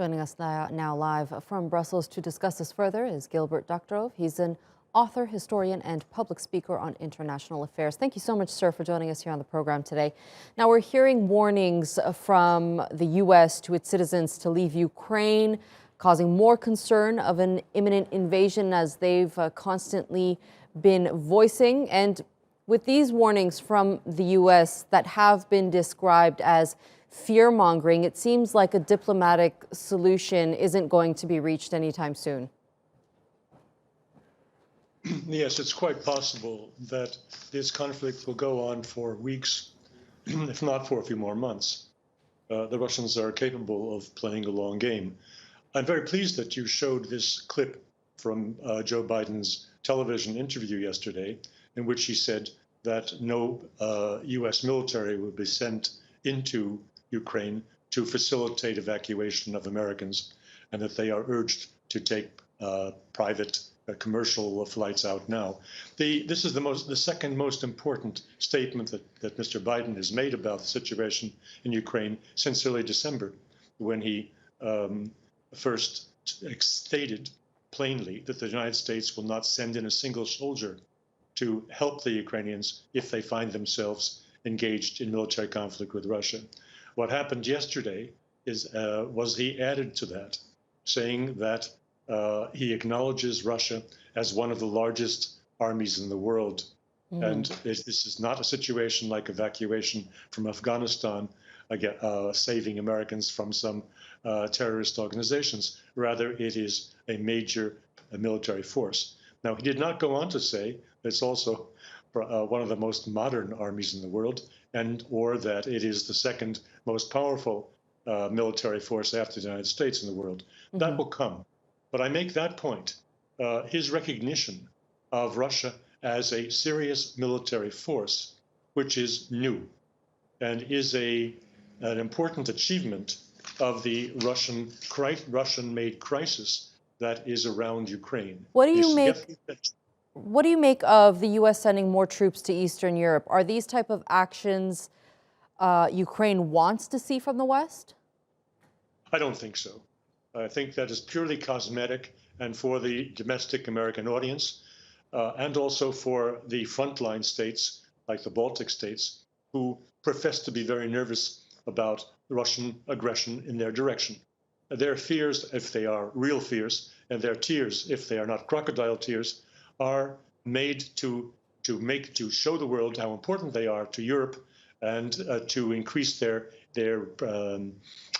Joining us now live from Brussels to discuss this further is Gilbert Doctorow. He's an author, historian, and public speaker on international affairs. Thank you so much, sir, for joining us here on the program today. Now, we're hearing warnings from the U.S. to its citizens to leave Ukraine, causing more concern of an imminent invasion as they've constantly been voicing. And with these warnings from the U.S. that have been described as fear-mongering, it seems like a diplomatic solution isn't going to be reached anytime soon. Yes, it's quite possible that this conflict will go on for weeks, if not for a few more months. The Russians are capable of playing a long game. I'm very pleased that you showed this clip from Joe Biden's television interview yesterday, in which he said that no U.S. military would be sent into Ukraine to facilitate evacuation of Americans, and that they are urged to take private commercial flights out now. This is the second most important statement that Mr. Biden has made about the situation in Ukraine since early December, when he first stated plainly that the United States will not send in a single soldier to help the Ukrainians if they find themselves engaged in military conflict with Russia. What happened yesterday was he added to that, saying that he acknowledges Russia as one of the largest armies in the world. And this is not a situation like evacuation from Afghanistan, saving Americans from some terrorist organizations. Rather, it is a major military force. Now, he did not go on to say that it's also one of the most modern armies in the world, or that it is the second most powerful military force after the United States in the world. That will come. But I make that point. His recognition of Russia as a serious military force, which is new and is an important achievement of the Russian-made crisis that is around Ukraine. What do you make of the U.S. sending more troops to Eastern Europe? Are these type of actions Ukraine wants to see from the West? I don't think so. I think that is purely cosmetic and for the domestic American audience, and also for the frontline states like the Baltic states, who profess to be very nervous about Russian aggression in their direction. Their fears, if they are real fears, and their tears, if they are not crocodile tears, are made to show the world how important they are to Europe and to increase their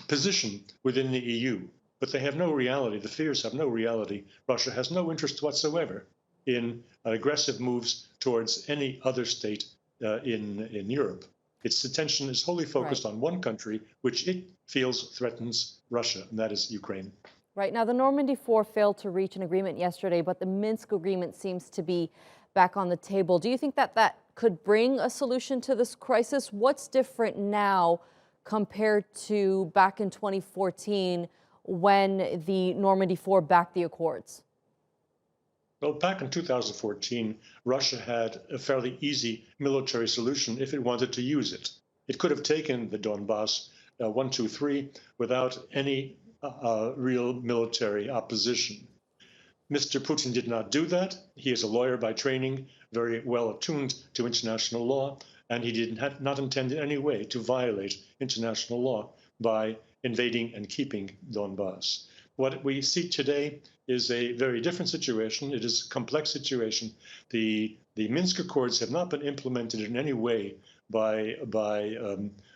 position within the EU. But they have no reality. The fears have no reality. Russia has no interest whatsoever in aggressive moves towards any other state in Europe. Its attention is wholly focused on one country, which it feels threatens Russia, and that is Ukraine. Right. Now, the Normandy 4 failed to reach an agreement yesterday, but the Minsk agreement seems to be back on the table. Do you think that that could bring a solution to this crisis? What's different now compared to back in 2014 when the Normandy 4 backed the Accords? Well, back in 2014, Russia had a fairly easy military solution if it wanted to use it. It could have taken the Donbass 1, 2, 3 without any real military opposition. Mr. Putin did not do that. He is a lawyer by training, very well attuned to international law, and he did not intend in any way to violate international law by invading and keeping Donbass. What we see today is a very different situation. It is a complex situation. The Minsk Accords have not been implemented in any way by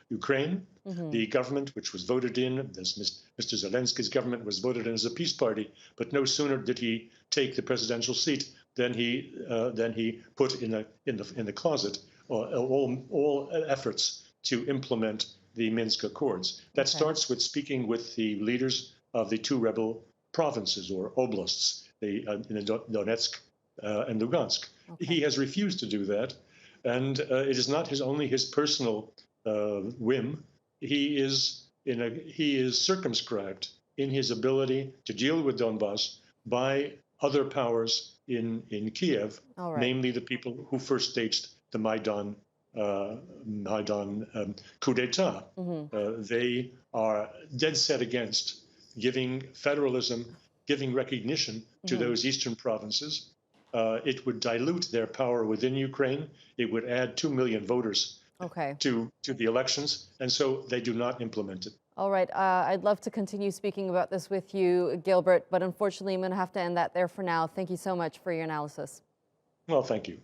Ukraine. The government, which was voted in, Mr. Zelensky's government was voted in as a peace party, but no sooner did he take the presidential seat than he put in the closet all efforts to implement the Minsk Accords. That starts with speaking with the leaders of the two rebel provinces or oblasts, in Donetsk and Lugansk. He has refused to do that, and it is not only his personal whim. He is circumscribed in his ability to deal with Donbass by other powers in Kiev, namely the people who first staged the Maidan coup d'etat. They are dead set against giving federalism, giving recognition to those eastern provinces. It would dilute their power within Ukraine. It would add 2 million voters to the elections, and so they do not implement it. All right. I'd love to continue speaking about this with you, Gilbert, but unfortunately, I'm going to have to end that there for now. Thank you so much for your analysis. Well, thank you.